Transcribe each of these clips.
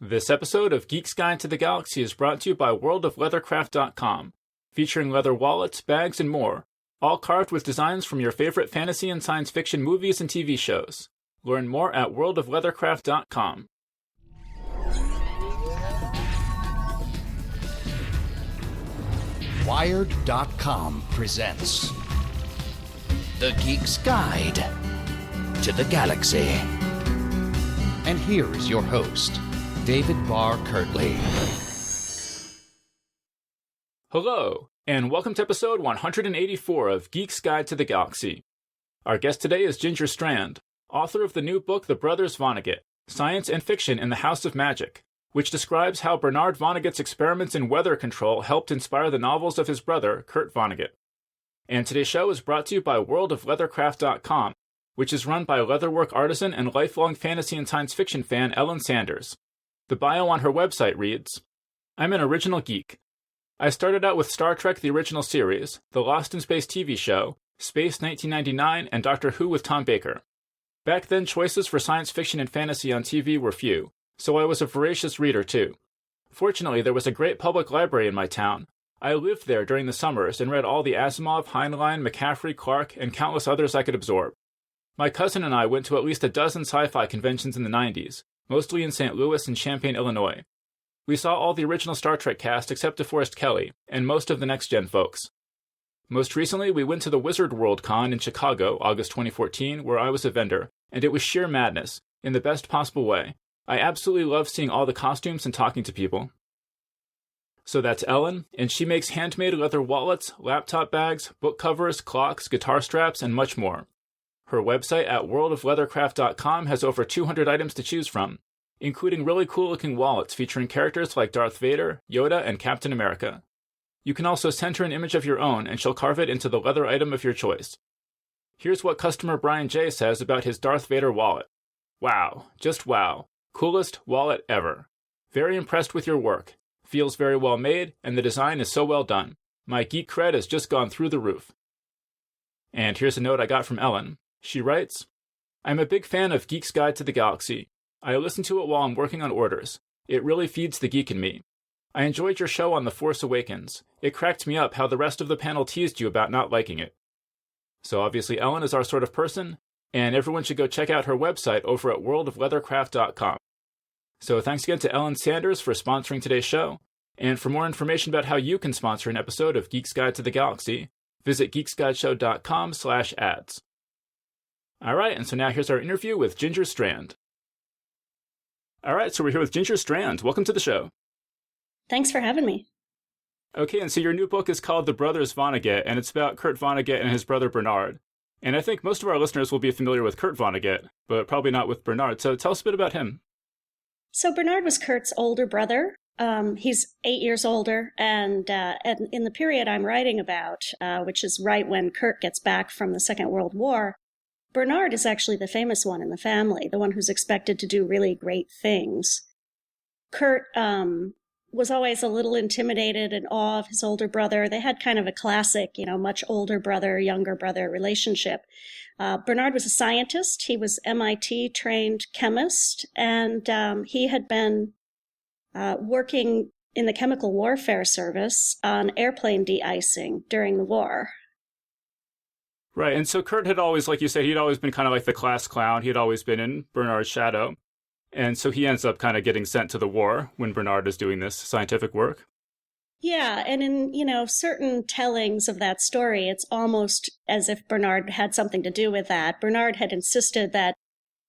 This episode of Geek's Guide to the Galaxy is brought to you by worldofleathercraft.com, featuring leather wallets, bags, and more, all carved with designs from your favorite fantasy and science fiction movies and TV shows. Learn more at worldofleathercraft.com. Wired.com presents The Geek's Guide to the Galaxy. And here is your host, David Barr Kirtley. Hello, and welcome to episode 184 of Geek's Guide to the Galaxy. Our guest today is Ginger Strand, author of the new book The Brothers Vonnegut, Science and Fiction in the House of Magic, which describes how Bernard Vonnegut's experiments in weather control helped inspire the novels of his brother, Kurt Vonnegut. And today's show is brought to you by worldofleathercraft.com, which is run by leatherwork artisan and lifelong fantasy and science fiction fan Ellen Sanders. The bio on her website reads, "I'm an original geek. I started out with Star Trek the original series, the Lost in Space TV show, Space 1999, and Doctor Who with Tom Baker. Back then, choices for science fiction and fantasy on TV were few, so I was a voracious reader too. Fortunately, there was a great public library in my town. I lived there during the summers and read all the Asimov, Heinlein, McCaffrey, Clarke, and countless others I could absorb. My cousin and I went to at least a dozen sci-fi conventions in the 90s, mostly in St. Louis and Champaign, Illinois. We saw all the original Star Trek cast except DeForest Kelley, and most of the next-gen folks. Most recently, we went to the Wizard World Con in Chicago, August 2014, where I was a vendor, and it was sheer madness, in the best possible way. I absolutely love seeing all the costumes and talking to people." So that's Ellen, and she makes handmade leather wallets, laptop bags, book covers, clocks, guitar straps, and much more. Her website at worldofleathercraft.com has over 200 items to choose from, including really cool-looking wallets featuring characters like Darth Vader, Yoda, and Captain America. You can also send her an image of your own, and she'll carve it into the leather item of your choice. Here's what customer Brian J. says about his Darth Vader wallet. "Wow, just wow. Coolest wallet ever. Very impressed with your work. Feels very well made, and the design is so well done. My geek cred has just gone through the roof." And here's a note I got from Ellen. She writes, "I'm a big fan of Geek's Guide to the Galaxy. I listen to it while I'm working on orders. It really feeds the geek in me. I enjoyed your show on The Force Awakens. It cracked me up how the rest of the panel teased you about not liking it." So obviously Ellen is our sort of person, and everyone should go check out her website over at worldofleathercraft.com. So thanks again to Ellen Sanders for sponsoring today's show, and for more information about how you can sponsor an episode of Geek's Guide to the Galaxy, visit geeksguideshow.com/ads. All right, and so now here's our interview with Ginger Strand. All right, so we're here with Ginger Strand. Welcome to the show. Thanks for having me. Okay, and so your new book is called The Brothers Vonnegut, and it's about Kurt Vonnegut and his brother Bernard. And I think most of our listeners will be familiar with Kurt Vonnegut, but probably not with Bernard. So tell us a bit about him. So Bernard was Kurt's older brother. He's 8 years older, and in the period I'm writing about, which is right when Kurt gets back from the Second World War, Bernard is actually the famous one in the family, the one who's expected to do really great things. Kurt was always a little intimidated and awe of his older brother. They had kind of a classic, much older brother, younger brother relationship. Bernard was a scientist. He was MIT-trained chemist, and he had been working in the Chemical Warfare Service on airplane de-icing during the war. Right, and so Kurt had always, like you said, he'd always been kind of like the class clown. He'd always been in Bernard's shadow. And so he ends up kind of getting sent to the war when Bernard is doing this scientific work. Yeah, and in, certain tellings of that story, it's almost as if Bernard had something to do with that. Bernard had insisted that,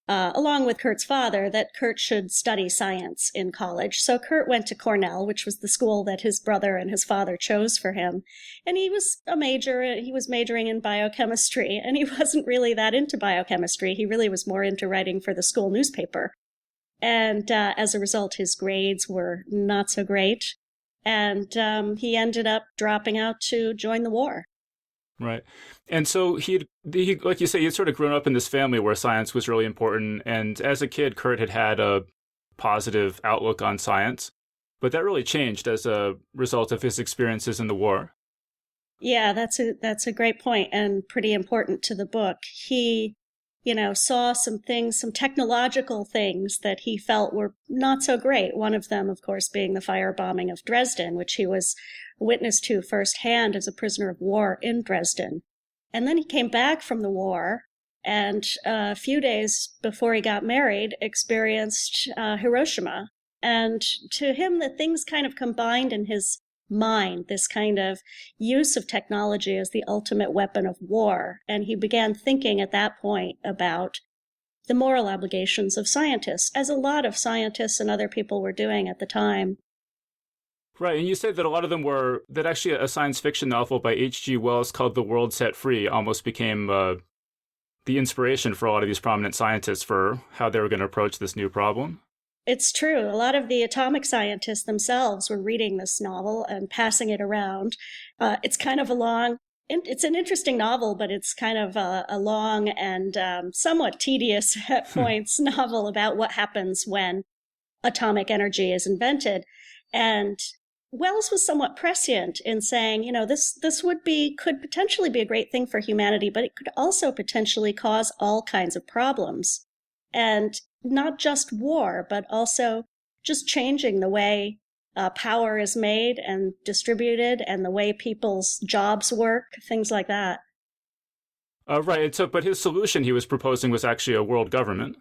along with Kurt's father, that Kurt should study science in college. So Kurt went to Cornell, which was the school that his brother and his father chose for him. And he was majoring in biochemistry, and he wasn't really that into biochemistry. He really was more into writing for the school newspaper. And as a result, his grades were not so great. And he ended up dropping out to join the war. Right. And so he, like you say, he'd sort of grown up in this family where science was really important. And as a kid, Kurt had a positive outlook on science. But that really changed as a result of his experiences in the war. Yeah, that's a great point and pretty important to the book. He saw some things, some technological things that he felt were not so great. One of them, of course, being the firebombing of Dresden, which he was witness to firsthand as a prisoner of war in Dresden. And then he came back from the war and a few days before he got married, experienced Hiroshima. And to him, the things kind of combined in his mind, this kind of use of technology as the ultimate weapon of war. And he began thinking at that point about the moral obligations of scientists, as a lot of scientists and other people were doing at the time. Right, and you said that a lot of them were, that actually a science fiction novel by H.G. Wells called The World Set Free almost became the inspiration for a lot of these prominent scientists for how they were going to approach this new problem. It's true. A lot of the atomic scientists themselves were reading this novel and passing it around. It's kind of it's an interesting novel, but it's kind of a long and somewhat tedious at points novel about what happens when atomic energy is invented. And Wells was somewhat prescient in saying, this could potentially be a great thing for humanity, but it could also potentially cause all kinds of problems. And not just war, but also just changing the way power is made and distributed and the way people's jobs work, things like that. Right. So, but his solution he was proposing was actually a world government.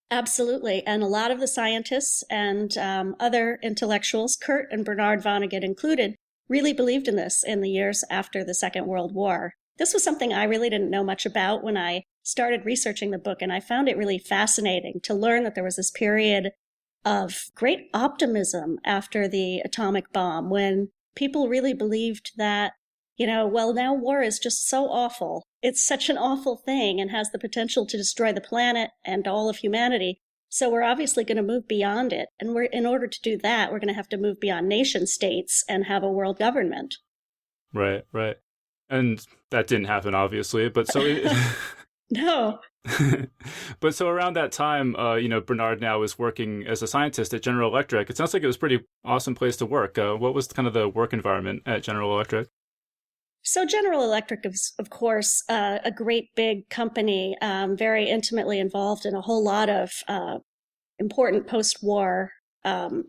Absolutely. And a lot of the scientists and other intellectuals, Kurt and Bernard Vonnegut included, really believed in this in the years after the Second World War. This was something I really didn't know much about when I started researching the book, and I found it really fascinating to learn that there was this period of great optimism after the atomic bomb when people really believed that, now war is just so awful. It's such an awful thing and has the potential to destroy the planet and all of humanity. So we're obviously going to move beyond it. And in order to do that, we're going to have to move beyond nation states and have a world government. Right. And that didn't happen, obviously. But so No. But so around that time, Bernard now was working as a scientist at General Electric. It sounds like it was a pretty awesome place to work. What was kind of the work environment at General Electric? So General Electric is, of course, a great big company, very intimately involved in a whole lot of important post-war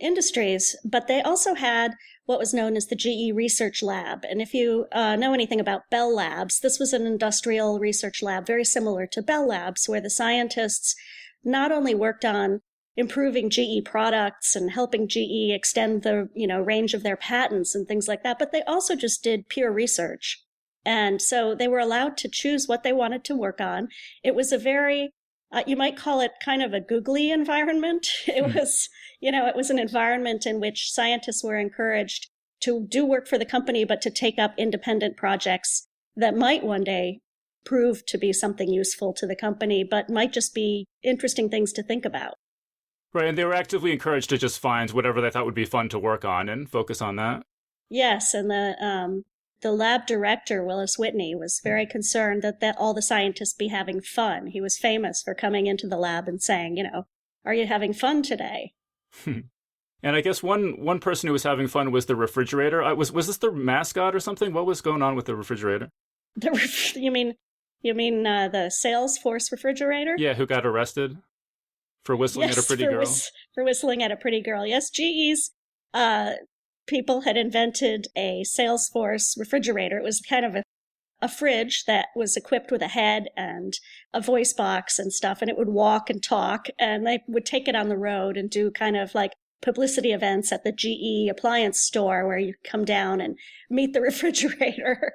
industries, but they also had what was known as the GE Research Lab. And if you know anything about Bell Labs, this was an industrial research lab very similar to Bell Labs, where the scientists not only worked on improving GE products and helping GE extend the range of their patents and things like that, but they also just did pure research. And so they were allowed to choose what they wanted to work on. It was a very you might call it kind of a googly environment. It was, it was an environment in which scientists were encouraged to do work for the company, but to take up independent projects that might one day prove to be something useful to the company, but might just be interesting things to think about. Right, and they were actively encouraged to just find whatever they thought would be fun to work on and focus on that. Yes, and the lab director, Willis Whitney, was very concerned that all the scientists be having fun. He was famous for coming into the lab and saying, are you having fun today? And I guess one person who was having fun was the refrigerator. Was this the mascot or something? What was going on with the refrigerator? You mean the Salesforce refrigerator? Yeah, who got arrested for whistling at a pretty girl? For whistling at a pretty girl. Yes, GE's people had invented a Salesforce refrigerator. It was kind of a fridge that was equipped with a head and a voice box and stuff, and it would walk and talk, and they would take it on the road and do kind of like publicity events at the GE appliance store where you come down and meet the refrigerator.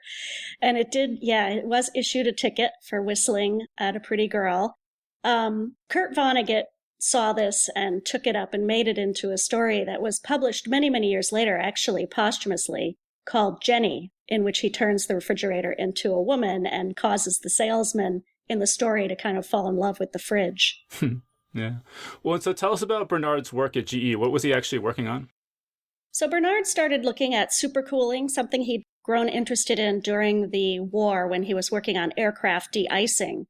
And it was issued a ticket for whistling at a pretty girl. Kurt Vonnegut saw this and took it up and made it into a story that was published many, many years later, actually posthumously, called Jenny, in which he turns the refrigerator into a woman and causes the salesman in the story to kind of fall in love with the fridge. Yeah. Well, and so tell us about Bernard's work at GE. What was he actually working on? So Bernard started looking at supercooling, something he'd grown interested in during the war when he was working on aircraft de-icing.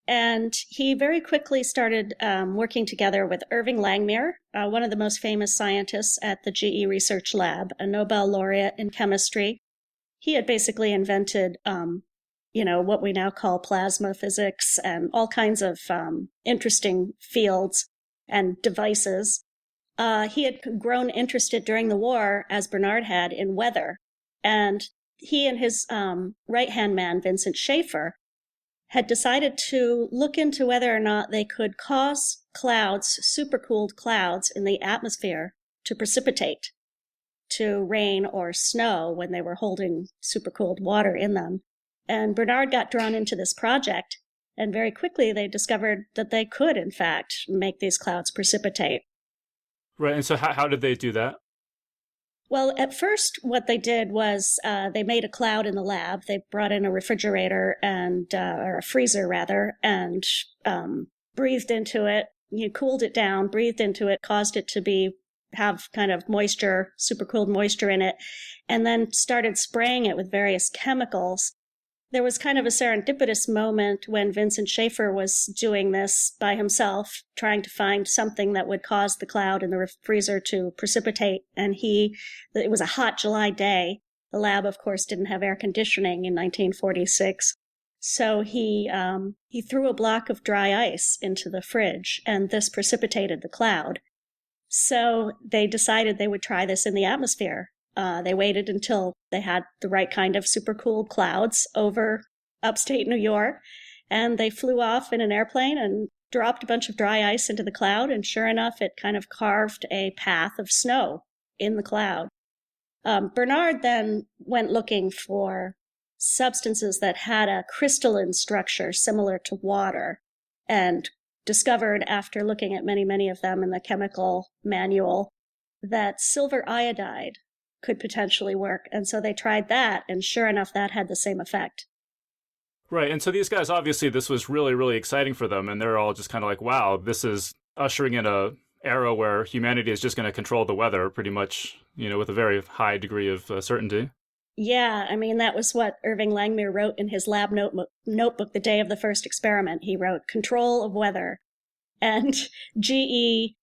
And he very quickly started working together with Irving Langmuir, one of the most famous scientists at the GE Research Lab, a Nobel laureate in chemistry. He had basically invented what we now call plasma physics and all kinds of interesting fields and devices. He had grown interested during the war, as Bernard had, in weather. And he and his right-hand man, Vincent Schaefer, had decided to look into whether or not they could cause clouds, supercooled clouds in the atmosphere, to precipitate, to rain or snow when they were holding supercooled water in them. And Bernard got drawn into this project, and very quickly they discovered that they could, in fact, make these clouds precipitate. Right, and so how did they do that? Well, at first, what they did was they made a cloud in the lab. They brought in a refrigerator or a freezer rather, and breathed into it. You cooled it down, breathed into it, caused it to have kind of moisture, supercooled moisture in it, and then started spraying it with various chemicals. There was kind of a serendipitous moment when Vincent Schaefer was doing this by himself, trying to find something that would cause the cloud in the freezer to precipitate. And it was a hot July day. The lab, of course, didn't have air conditioning in 1946. So he threw a block of dry ice into the fridge, and this precipitated the cloud. So they decided they would try this in the atmosphere. They waited until they had the right kind of supercooled clouds over upstate New York, and they flew off in an airplane and dropped a bunch of dry ice into the cloud, and sure enough, it kind of carved a path of snow in the cloud. Bernard then went looking for substances that had a crystalline structure similar to water, and discovered, after looking at many, many of them in the chemical manual, that silver iodide could potentially work. And so they tried that, and sure enough, that had the same effect. Right, and so these guys, obviously, this was really, really exciting for them, and they're all just kind of like, wow, this is ushering in a era where humanity is just going to control the weather pretty much, with a very high degree of certainty. Yeah, I mean, that was what Irving Langmuir wrote in his lab notebook the day of the first experiment. He wrote, "Control of weather." And GE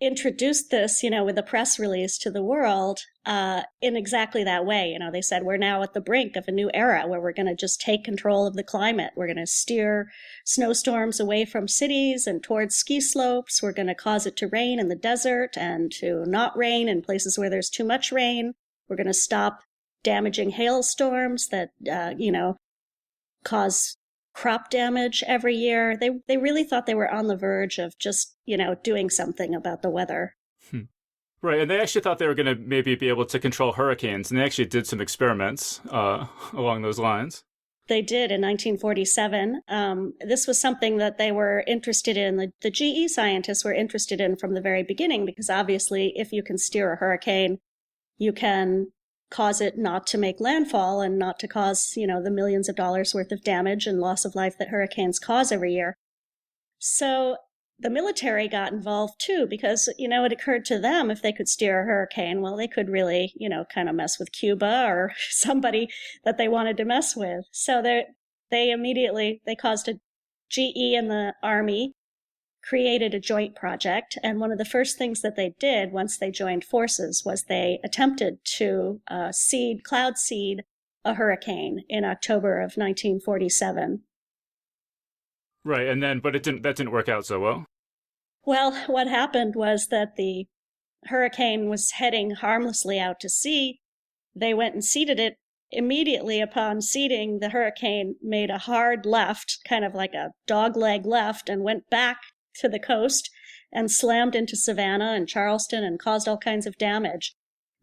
introduced this, with a press release to the world in exactly that way. They said, we're now at the brink of a new era where we're going to just take control of the climate. We're going to steer snowstorms away from cities and towards ski slopes. We're going to cause it to rain in the desert and to not rain in places where there's too much rain. We're going to stop damaging hailstorms that, cause crop damage every year. They really thought they were on the verge of just, doing something about the weather. Right, and they actually thought they were going to maybe be able to control hurricanes, and they actually did some experiments along those lines. They did in 1947. This was something that they were interested in. The GE scientists were interested in from the very beginning, because obviously if you can steer a hurricane, you can cause it not to make landfall and not to cause, the millions of dollars worth of damage and loss of life that hurricanes cause every year. So the military got involved too, because, it occurred to them if they could steer a hurricane, well, they could really, kind of mess with Cuba or somebody that they wanted to mess with. So they caused a GE and the Army created a joint project. And one of the first things that they did once they joined forces was they attempted to cloud seed a hurricane in October of 1947. Right, but that didn't work out so well. Well, what happened was that the hurricane was heading harmlessly out to sea. They went and seeded it. Immediately upon seeding, the hurricane made a hard left, kind of like a dogleg left, and went back to the coast and slammed into Savannah and Charleston and caused all kinds of damage.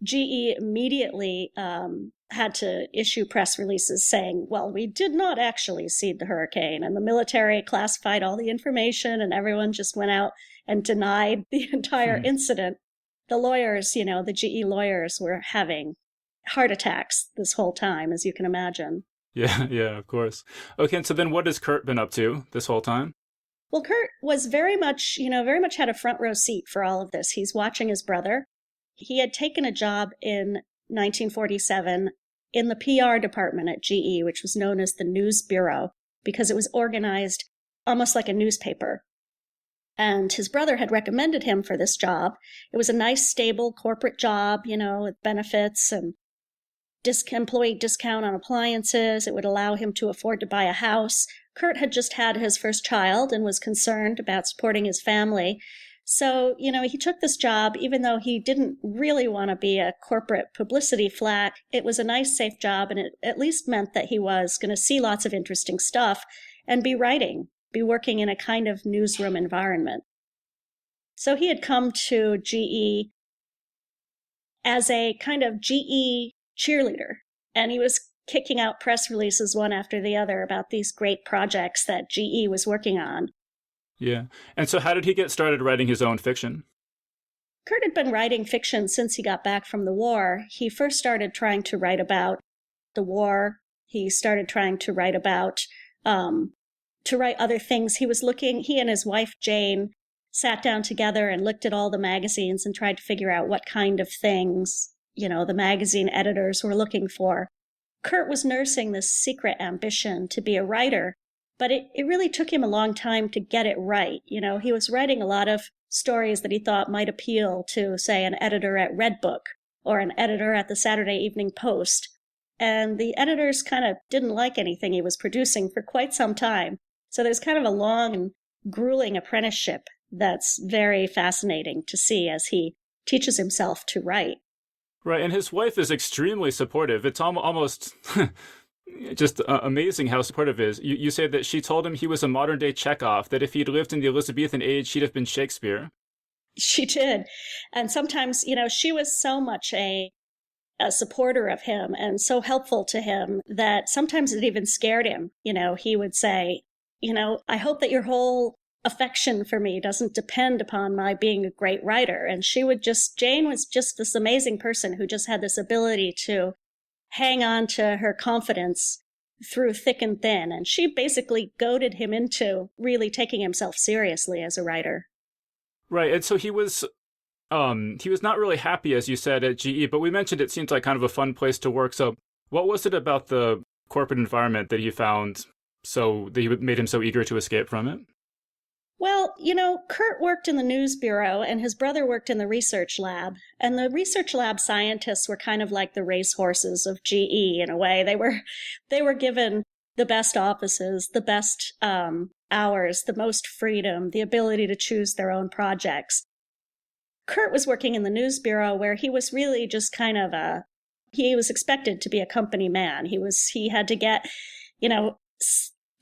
GE immediately had to issue press releases saying, well, we did not actually seed the hurricane. And the military classified all the information, and everyone just went out and denied the entire incident. The lawyers, the GE lawyers, were having heart attacks this whole time, as you can imagine. Yeah, of course. Okay, and so then what has Kurt been up to this whole time? Well, Kurt was very much had a front row seat for all of this. He's watching his brother. He had taken a job in 1947 in the PR department at GE, which was known as the News Bureau, because it was organized almost like a newspaper. And his brother had recommended him for this job. It was a nice, stable corporate job, with benefits, and employee discount on appliances. It would allow him to afford to buy a house. Kurt had just had his first child and was concerned about supporting his family. So, he took this job, even though he didn't really want to be a corporate publicity flack. It was a nice, safe job, and it at least meant that he was going to see lots of interesting stuff and be working in a kind of newsroom environment. So he had come to GE as a kind of GE cheerleader, and he was kicking out press releases one after the other about these great projects that GE was working on. Yeah. And so how did he get started writing his own fiction? Kurt had been writing fiction since he got back from the war. He first started trying to write about the war. He started trying to write about, to write other things. He and his wife, Jane, sat down together and looked at all the magazines and tried to figure out what kind of things, the magazine editors were looking for. Kurt was nursing this secret ambition to be a writer, but it really took him a long time to get it right. He was writing a lot of stories that he thought might appeal to, say, an editor at Redbook or an editor at the Saturday Evening Post. And the editors kind of didn't like anything he was producing for quite some time. So there's kind of a long and grueling apprenticeship that's very fascinating to see as he teaches himself to write. Right, and his wife is extremely supportive. It's almost just amazing how supportive it is. You say that she told him he was a modern-day Chekhov, that if he'd lived in the Elizabethan age, he'd have been Shakespeare. She did. And sometimes, she was so much a supporter of him and so helpful to him that sometimes it even scared him. He would say, I hope that your whole affection for me doesn't depend upon my being a great writer. And Jane was just this amazing person who just had this ability to hang on to her confidence through thick and thin. And she basically goaded him into really taking himself seriously as a writer. Right. And so he was not really happy, as you said, at GE, but we mentioned it seems like kind of a fun place to work. So what was it about the corporate environment that he found that made him so eager to escape from it? Well, Kurt worked in the news bureau and his brother worked in the research lab. And the research lab scientists were kind of like the racehorses of GE in a way. They were given the best offices, the best hours, the most freedom, the ability to choose their own projects. Kurt was working in the news bureau where he was really just kind of he was expected to be a company man. He had to get,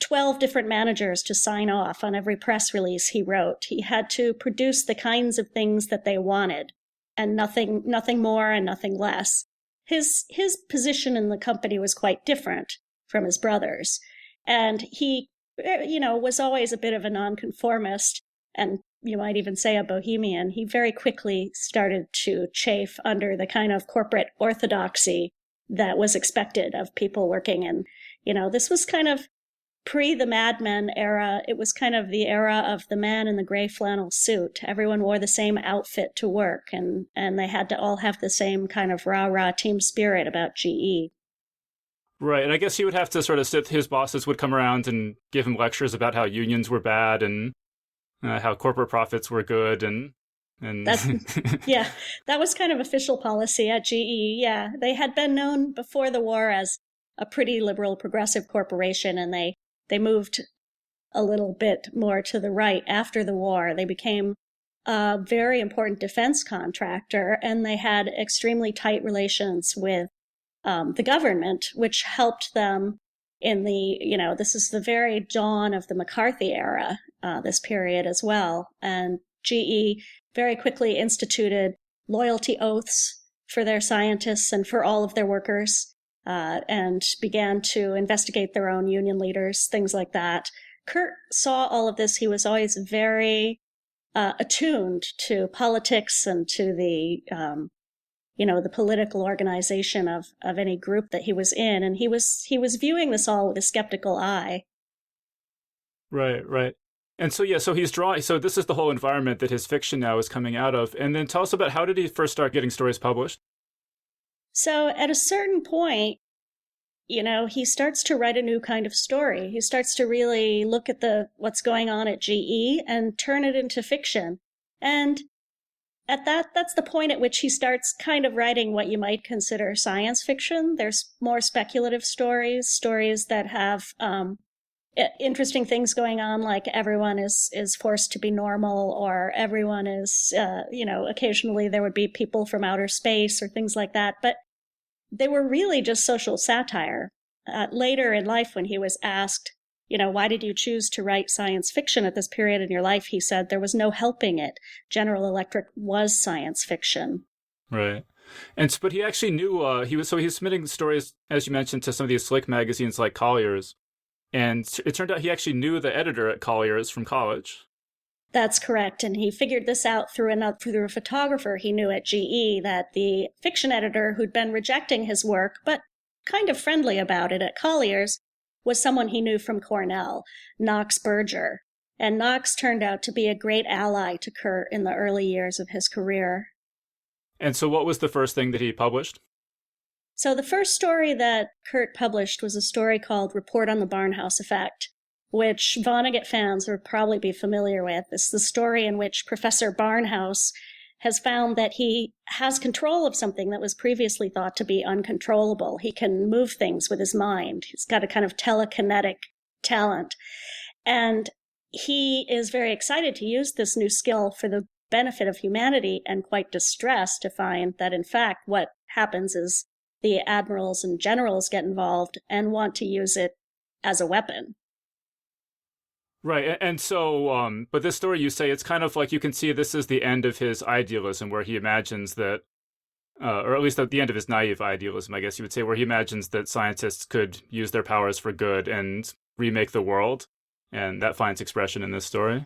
12 different managers to sign off on every press release he wrote. He had to produce the kinds of things that they wanted, and nothing more and nothing less. His position in the company was quite different from his brother's, and he, was always a bit of a nonconformist, and you might even say a bohemian. He very quickly started to chafe under the kind of corporate orthodoxy that was expected of people working in, this was kind of pre the Mad Men era. It was kind of the era of the man in the gray flannel suit. Everyone wore the same outfit to work, and they had to all have the same kind of rah-rah team spirit about GE. Right, and I guess he would have to sort of his bosses would come around and give him lectures about how unions were bad and how corporate profits were good, and yeah, that was kind of official policy at GE. Yeah, they had been known before the war as a pretty liberal progressive corporation, and they moved a little bit more to the right after the war. They became a very important defense contractor, and they had extremely tight relations with the government, which helped them in this is the very dawn of the McCarthy era, this period as well. And GE very quickly instituted loyalty oaths for their scientists and for all of their workers. And began to investigate their own union leaders, things like that. Kurt saw all of this. He was always very attuned to politics and to the, the political organization of any group that he was in, and he was viewing this all with a skeptical eye. Right. And so he's drawing. So this is the whole environment that his fiction now is coming out of. And then tell us about how did he first start getting stories published? So at a certain point, he starts to write a new kind of story. He starts to really look at what's going on at GE and turn it into fiction. And that's the point at which he starts kind of writing what you might consider science fiction. There's more speculative stories that have interesting things going on, like everyone is forced to be normal, or everyone is, occasionally there would be people from outer space or things like that. But they were really just social satire. Later in life, when he was asked, why did you choose to write science fiction at this period in your life? He said there was no helping it. General Electric was science fiction. Right. But he actually knew, he was submitting stories, as you mentioned, to some of these slick magazines like Collier's. And it turned out he actually knew the editor at Collier's from college. That's correct. And he figured this out through a photographer he knew at GE, that the fiction editor who'd been rejecting his work, but kind of friendly about it at Collier's, was someone he knew from Cornell, Knox Berger. And Knox turned out to be a great ally to Kurt in the early years of his career. And so what was the first thing that he published? So the first story that Kurt published was a story called Report on the Barnhouse Effect, which Vonnegut fans would probably be familiar with. This is the story in which Professor Barnhouse has found that he has control of something that was previously thought to be uncontrollable. He can move things with his mind. He's got a kind of telekinetic talent. And he is very excited to use this new skill for the benefit of humanity, and quite distressed to find that, in fact, what happens is the admirals and generals get involved and want to use it as a weapon. Right. And so, but this story, you say, it's kind of like you can see this is the end of his idealism, where he imagines that, or at least at the end of his naive idealism, I guess you would say, where he imagines that scientists could use their powers for good and remake the world. And that finds expression in this story.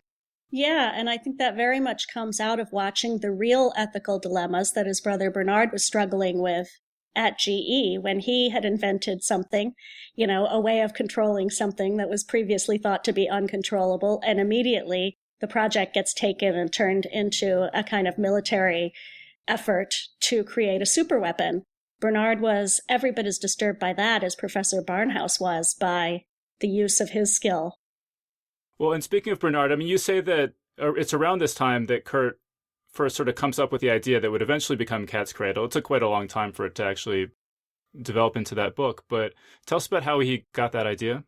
Yeah, and I think that very much comes out of watching the real ethical dilemmas that his brother Bernard was struggling with at GE when he had invented something, a way of controlling something that was previously thought to be uncontrollable, and immediately the project gets taken and turned into a kind of military effort to create a superweapon. Bernard was every bit as disturbed by that as Professor Barnhouse was by the use of his skill. Well, and speaking of Bernard, I mean, you say that it's around this time that Kurt first sort of comes up with the idea that would eventually become Cat's Cradle. It took quite a long time for it to actually develop into that book, but tell us about how he got that idea.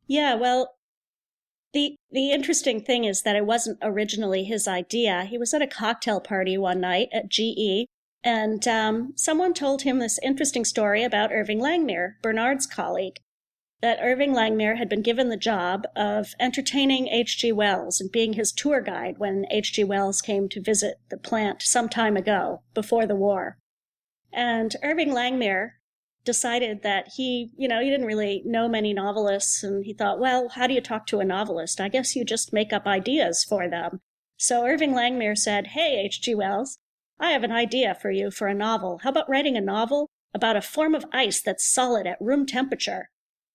Yeah, well, the interesting thing is that it wasn't originally his idea. He was at a cocktail party one night at GE, and someone told him this interesting story about Irving Langmuir, Bernard's colleague, that Irving Langmuir had been given the job of entertaining H.G. Wells and being his tour guide when H.G. Wells came to visit the plant some time ago, before the war. And Irving Langmuir decided that he didn't really know many novelists, and he thought, well, how do you talk to a novelist? I guess you just make up ideas for them. So Irving Langmuir said, hey, H.G. Wells, I have an idea for you for a novel. How about writing a novel about a form of ice that's solid at room temperature?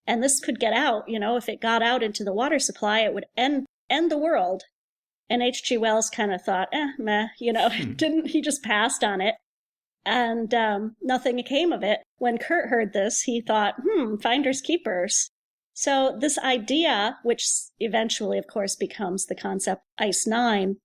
And this could get out, if it got out into the water supply, it would end the world. And H.G. Wells kind of thought, meh, he just passed on it. And nothing came of it. When Kurt heard this, he thought, finders keepers. So this idea, which eventually, of course, becomes the concept Ice 9,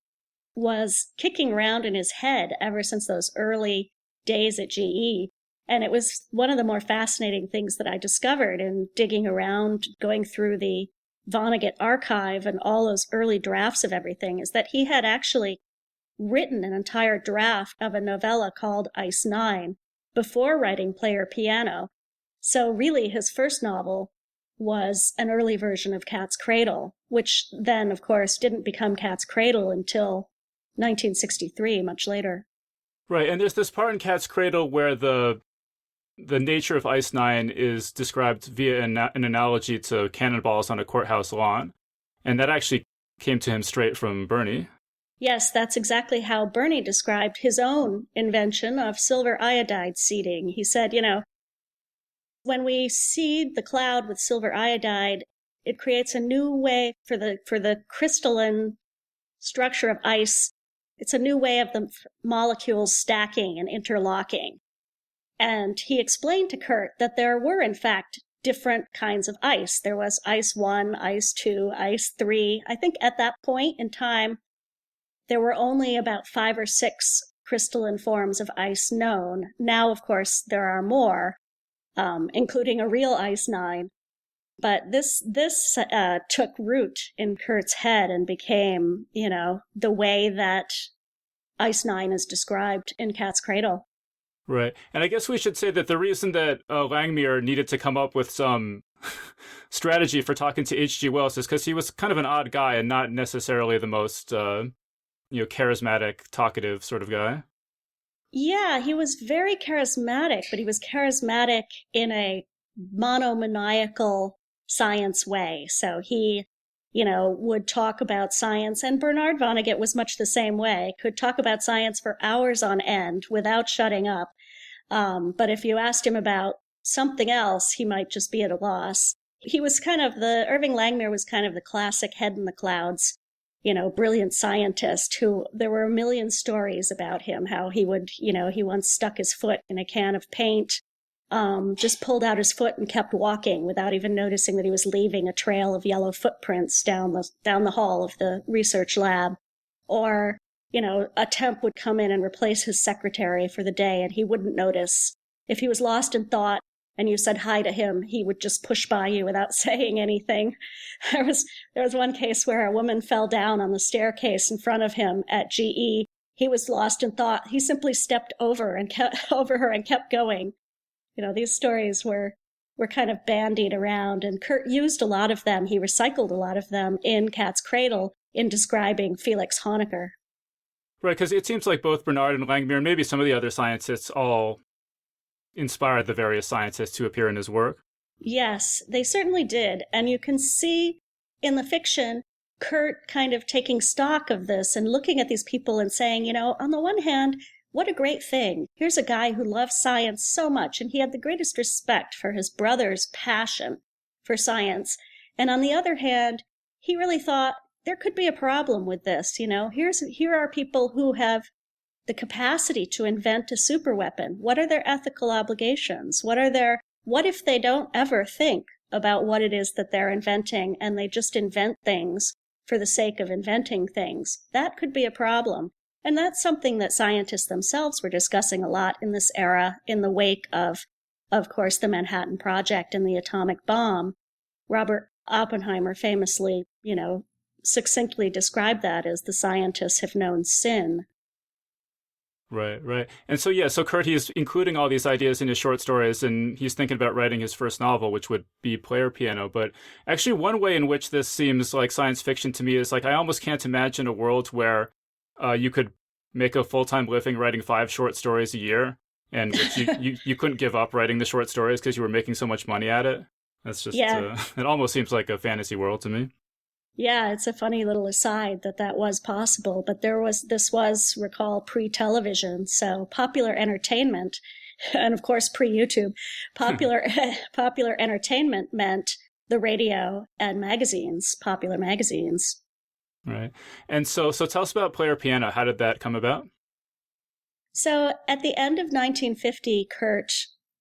was kicking around in his head ever since those early days at GE. And it was one of the more fascinating things that I discovered in digging around, going through the Vonnegut archive and all those early drafts of everything, is that he had actually written an entire draft of a novella called Ice 9 before writing Player Piano. So really his first novel was an early version of Cat's Cradle, which then, of course, didn't become Cat's Cradle until 1963, much later. Right, and there's this part in Cat's Cradle where the nature of Ice 9 is described via an analogy to cannonballs on a courthouse lawn. And that actually came to him straight from Bernie. Yes, that's exactly how Bernie described his own invention of silver iodide seeding. He said, when we seed the cloud with silver iodide, it creates a new way for the crystalline structure of ice. It's a new way of the molecules stacking and interlocking. And he explained to Kurt that there were, in fact, different kinds of ice. There was Ice 1, Ice 2, Ice 3. I think at that point in time, there were only about 5 or 6 crystalline forms of ice known. Now, of course, there are more, including a real ice 9. But this took root in Kurt's head and became, the way that ice 9 is described in Cat's Cradle. Right. And I guess we should say that the reason that Langmuir needed to come up with some strategy for talking to H.G. Wells is because he was kind of an odd guy and not necessarily the most, charismatic, talkative sort of guy. Yeah, he was very charismatic, but he was charismatic in a monomaniacal science way. So he, would talk about science, and Bernard Vonnegut was much the same way, could talk about science for hours on end without shutting up. But if you asked him about something else, he might just be at a loss. He was Irving Langmuir was kind of the classic head in the clouds, brilliant scientist who there were a million stories about him, how he would, he once stuck his foot in a can of paint, just pulled out his foot and kept walking without even noticing that he was leaving a trail of yellow footprints down the hall of the research lab. Or, a temp would come in and replace his secretary for the day and he wouldn't notice. If he was lost in thought and you said hi to him, he would just push by you without saying anything. There was one case where a woman fell down on the staircase in front of him at GE. He was lost in thought. He simply stepped over her and kept going. These stories were kind of bandied around, and Kurt used a lot of them. He recycled a lot of them in Cat's Cradle in describing Felix Honecker. Right, because it seems like both Bernard and Langmuir, and maybe some of the other scientists, all inspired the various scientists who appear in his work. Yes, they certainly did. And you can see in the fiction, Kurt kind of taking stock of this and looking at these people and saying, on the one hand, what a great thing. Here's a guy who loves science so much, and he had the greatest respect for his brother's passion for science. And on the other hand, he really thought there could be a problem with this. Here are people who have the capacity to invent a superweapon. What are their ethical obligations? What if they don't ever think about what it is that they're inventing and they just invent things for the sake of inventing things? That could be a problem. And that's something that scientists themselves were discussing a lot in this era, in the wake of course, the Manhattan Project and the atomic bomb. Robert Oppenheimer famously, succinctly described that as the scientists have known sin. Right. And so Kurt, he's including all these ideas in his short stories, and he's thinking about writing his first novel, which would be Player Piano. But actually, one way in which this seems like science fiction to me is like I almost can't imagine a world where you could make a full-time living writing 5 short stories a year, and which you couldn't give up writing the short stories because you were making so much money at it. That's just, it almost seems like a fantasy world to me. Yeah, it's a funny little aside that was possible, but this was, recall, pre-television, so popular entertainment, and of course pre-YouTube, popular entertainment meant the radio and magazines, popular magazines. Right. And so tell us about Player Piano. How did that come about? So at the end of 1950, Kurt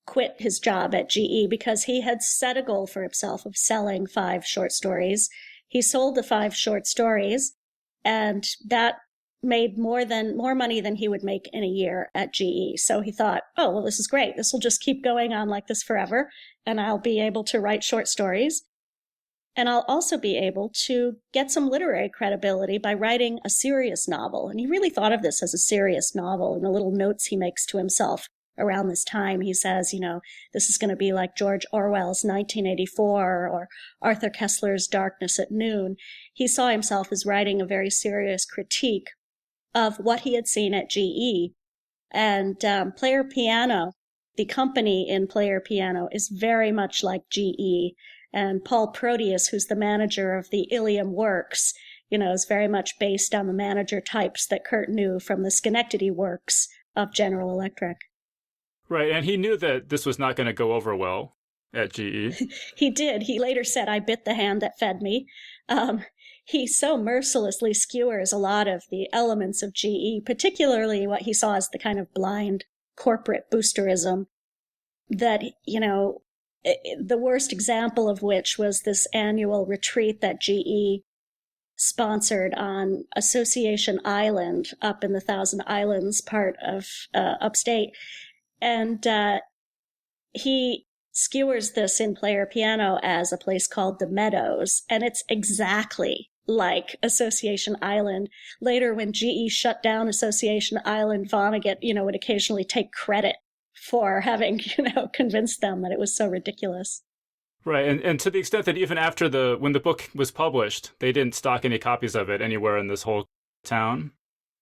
quit his job at GE because he had set a goal for himself of selling 5 short stories. He sold the 5 short stories, and that made more money than he would make in a year at GE. So he thought, oh, well, this is great. This will just keep going on like this forever, and I'll be able to write short stories. And I'll also be able to get some literary credibility by writing a serious novel. And he really thought of this as a serious novel. In the little notes he makes to himself around this time, he says, this is going to be like George Orwell's 1984 or Arthur Koestler's Darkness at Noon. He saw himself as writing a very serious critique of what he had seen at GE. And Player Piano, the company in Player Piano, is very much like GE. And Paul Proteus, who's the manager of the Ilium Works, is very much based on the manager types that Kurt knew from the Schenectady Works of General Electric. Right, and he knew that this was not going to go over well at GE. He did. He later said, I bit the hand that fed me. He so mercilessly skewers a lot of the elements of GE, particularly what he saw as the kind of blind corporate boosterism that, the worst example of which was this annual retreat that GE sponsored on Association Island up in the Thousand Islands part of upstate. And he skewers this in Player Piano as a place called the Meadows, and it's exactly like Association Island. Later, when GE shut down Association Island, Vonnegut, would occasionally take credit for having, convinced them that it was so ridiculous. Right, and to the extent that even after when the book was published, they didn't stock any copies of it anywhere in this whole town.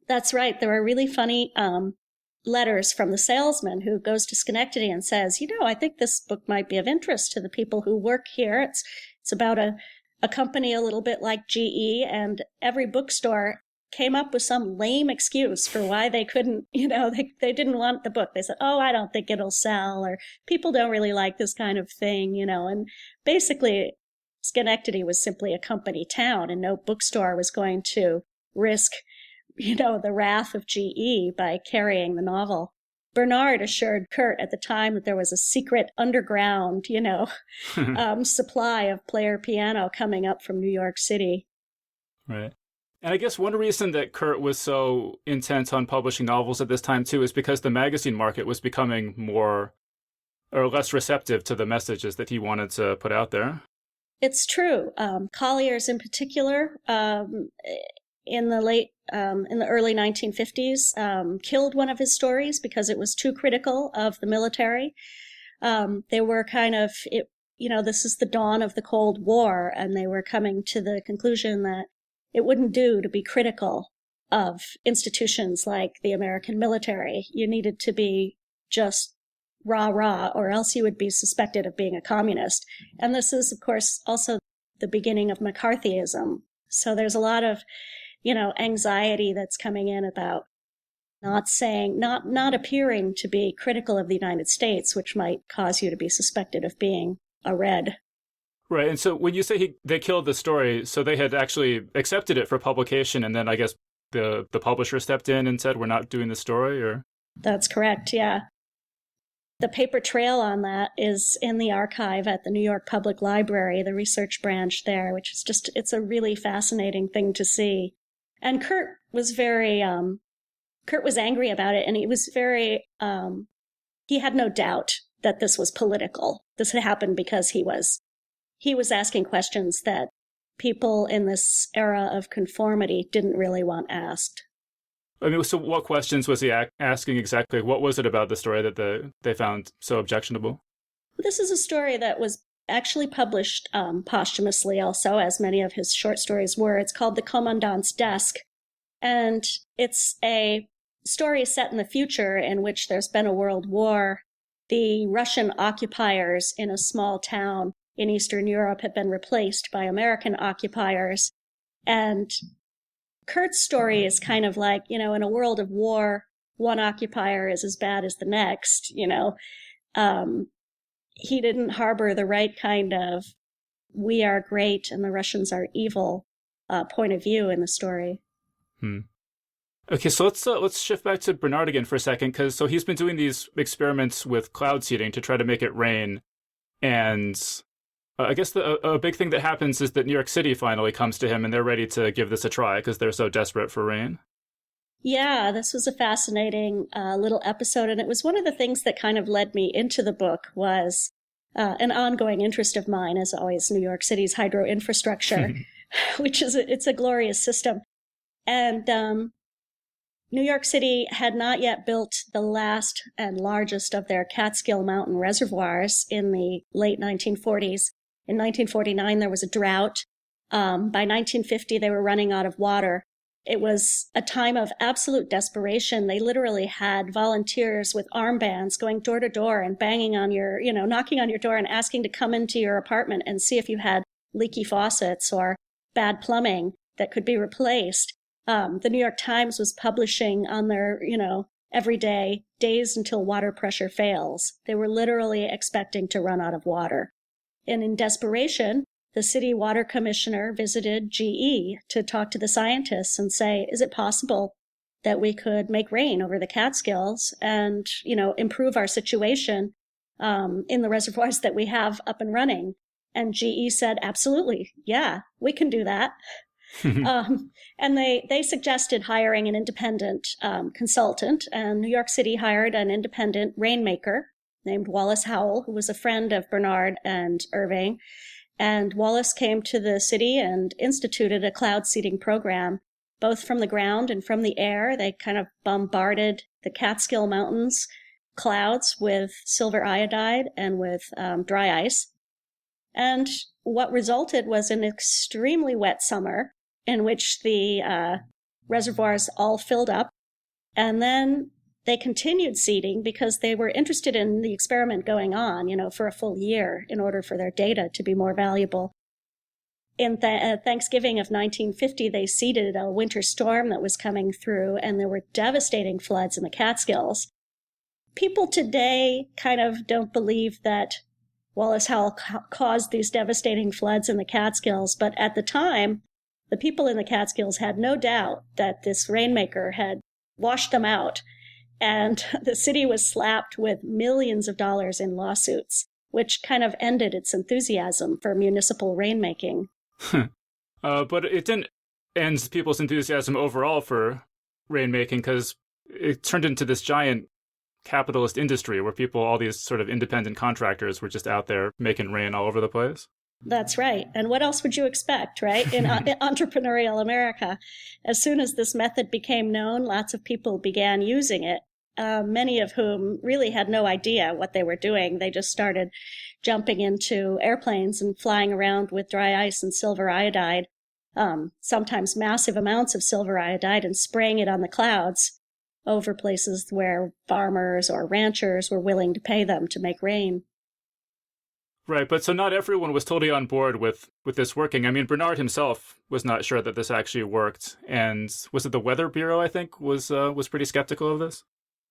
That's right. There are really funny letters from the salesman who goes to Schenectady and says, I think this book might be of interest to the people who work here. It's about a company a little bit like GE, and every bookstore came up with some lame excuse for why they couldn't, they didn't want the book. They said, oh, I don't think it'll sell, or people don't really like this kind of thing, and basically Schenectady was simply a company town, and no bookstore was going to risk, the wrath of GE by carrying the novel. Bernard assured Kurt at the time that there was a secret underground, supply of Player Piano coming up from New York City. Right. And I guess one reason that Kurt was so intent on publishing novels at this time, too, is because the magazine market was becoming more or less receptive to the messages that he wanted to put out there. It's true. Collier's in particular, in the early 1950s, killed one of his stories because it was too critical of the military. They were kind of, this is the dawn of the Cold War, and they were coming to the conclusion that it wouldn't do to be critical of institutions like the American military. You needed to be just rah-rah, or else you would be suspected of being a communist. And this is, of course, also the beginning of McCarthyism. So there's a lot of, anxiety that's coming in about not appearing to be critical of the United States, which might cause you to be suspected of being a Red. Right, and so when you say they killed the story, so they had actually accepted it for publication, and then I guess the publisher stepped in and said, we're not doing the story, or? That's correct, yeah. The paper trail on that is in the archive at the New York Public Library, the research branch there, which is it's a really fascinating thing to see. And Kurt was angry about it, and he was he had no doubt that this was political. This had happened because he was asking questions that people in this era of conformity didn't really want asked. I mean, so what questions was he asking exactly? What was it about the story that they found so objectionable? This is a story that was actually published posthumously also, as many of his short stories were. It's called The Commandant's Desk, and it's a story set in the future in which there's been a world war. The Russian occupiers in a small town in Eastern Europe have been replaced by American occupiers. And Kurt's story is kind of like, in a world of war, one occupier is as bad as the next, He didn't harbor the right kind of we are great and the Russians are evil point of view in the story. Okay, so let's shift back to Bernard again for a second, because he's been doing these experiments with cloud seeding to try to make it rain, and I guess a big thing that happens is that New York City finally comes to him, and they're ready to give this a try because they're so desperate for rain. Yeah, this was a fascinating little episode, and it was one of the things that kind of led me into the book was an ongoing interest of mine, as always, New York City's hydro infrastructure, which is it's a glorious system. And New York City had not yet built the last and largest of their Catskill Mountain reservoirs in the late 1940s. In 1949, there was a drought. By 1950, they were running out of water. It was a time of absolute desperation. They literally had volunteers with armbands going door to door and banging on your, knocking on your door and asking to come into your apartment and see if you had leaky faucets or bad plumbing that could be replaced. The New York Times was publishing on their, every day, days until water pressure fails. They were literally expecting to run out of water. And in desperation, the city water commissioner visited GE to talk to the scientists and say, is it possible that we could make rain over the Catskills and, improve our situation in the reservoirs that we have up and running? And GE said, absolutely, yeah, we can do that. And they suggested hiring an independent consultant, and New York City hired an independent rainmaker named Wallace Howell, who was a friend of Bernard and Irving. And Wallace came to the city and instituted a cloud seeding program, both from the ground and from the air. They kind of bombarded the Catskill Mountains clouds with silver iodide and with dry ice. And what resulted was an extremely wet summer in which the reservoirs all filled up. And then they continued seeding because they were interested in the experiment going on, for a full year in order for their data to be more valuable. In Thanksgiving of 1950, they seeded a winter storm that was coming through, and there were devastating floods in the Catskills. People today kind of don't believe that Wallace Howell caused these devastating floods in the Catskills, but at the time, the people in the Catskills had no doubt that this rainmaker had washed them out, and the city was slapped with millions of dollars in lawsuits, which kind of ended its enthusiasm for municipal rainmaking. But it didn't end people's enthusiasm overall for rainmaking, because it turned into this giant capitalist industry where all these sort of independent contractors were just out there making rain all over the place. That's right. And what else would you expect, right? In entrepreneurial America, as soon as this method became known, lots of people began using it, many of whom really had no idea what they were doing. They just started jumping into airplanes and flying around with dry ice and silver iodide, sometimes massive amounts of silver iodide, and spraying it on the clouds over places where farmers or ranchers were willing to pay them to make rain. Right, but so not everyone was totally on board with this working. I mean, Bernard himself was not sure that this actually worked, and was it the Weather Bureau, I think, was pretty skeptical of this?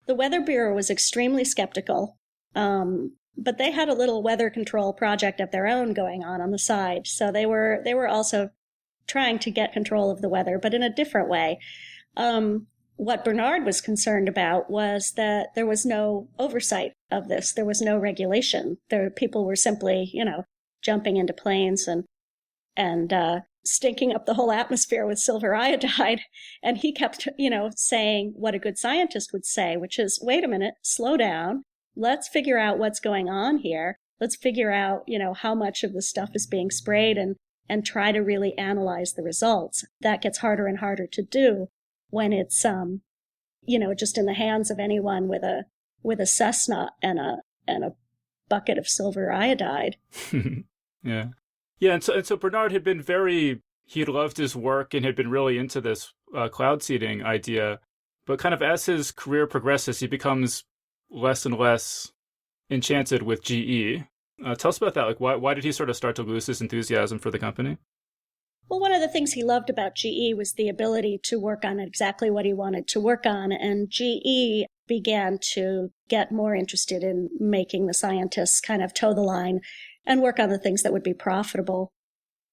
The Weather Bureau was extremely skeptical, but they had a little weather control project of their own going on the side, so they were also trying to get control of the weather, but in a different way. What Bernard was concerned about was that there was no oversight of this. There was no regulation. People were simply, jumping into planes and stinking up the whole atmosphere with silver iodide. And he kept, saying what a good scientist would say, which is, wait a minute, slow down. Let's figure out what's going on here. Let's figure out, how much of the stuff is being sprayed and try to really analyze the results. That gets harder and harder to do when it's, just in the hands of anyone with a Cessna and a bucket of silver iodide. Yeah. And so Bernard had been he loved his work and had been really into this cloud seeding idea, but kind of as his career progresses, he becomes less and less enchanted with GE. Tell us about that. Like, why did he sort of start to lose his enthusiasm for the company? Well, one of the things he loved about GE was the ability to work on exactly what he wanted to work on, and GE began to get more interested in making the scientists kind of toe the line and work on the things that would be profitable.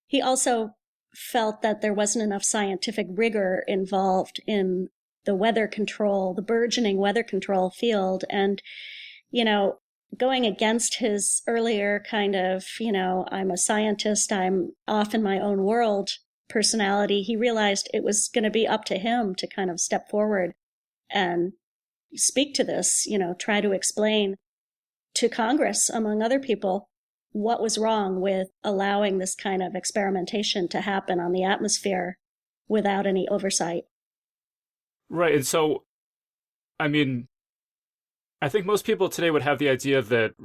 He also felt that there wasn't enough scientific rigor involved in the weather control, the burgeoning weather control field, and, going against his earlier kind of, I'm a scientist, I'm off in my own world personality, he realized it was going to be up to him to kind of step forward and speak to this, try to explain to Congress, among other people, what was wrong with allowing this kind of experimentation to happen on the atmosphere without any oversight. Right. And so, I mean, I think most people today would have the idea that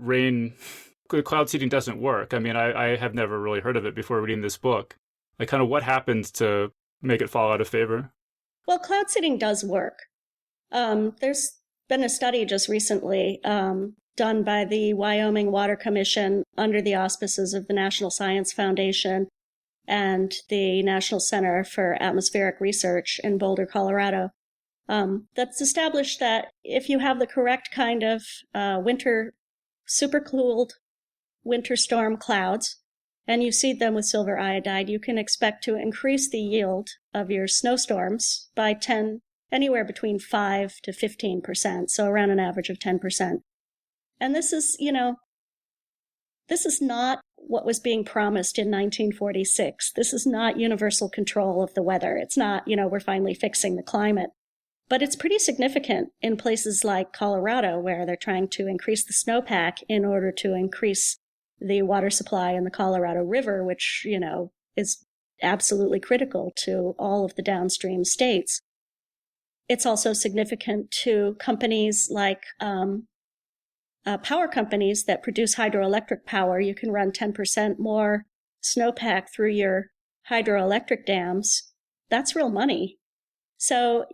cloud seeding doesn't work. I mean, I have never really heard of it before reading this book. Like, kind of what happened to make it fall out of favor? Well, cloud seeding does work. There's been a study just recently done by the Wyoming Water Commission under the auspices of the National Science Foundation and the National Center for Atmospheric Research in Boulder, Colorado. That's established that if you have the correct kind of supercooled winter storm clouds, and you seed them with silver iodide, you can expect to increase the yield of your snowstorms by anywhere between 5 to 15%, so around an average of 10%. And this is not what was being promised in 1946. This is not universal control of the weather. It's not, we're finally fixing the climate. But it's pretty significant in places like Colorado, where they're trying to increase the snowpack in order to increase the water supply in the Colorado River, which, is absolutely critical to all of the downstream states. It's also significant to companies like power companies that produce hydroelectric power. You can run 10% more snowpack through your hydroelectric dams. That's real money. So,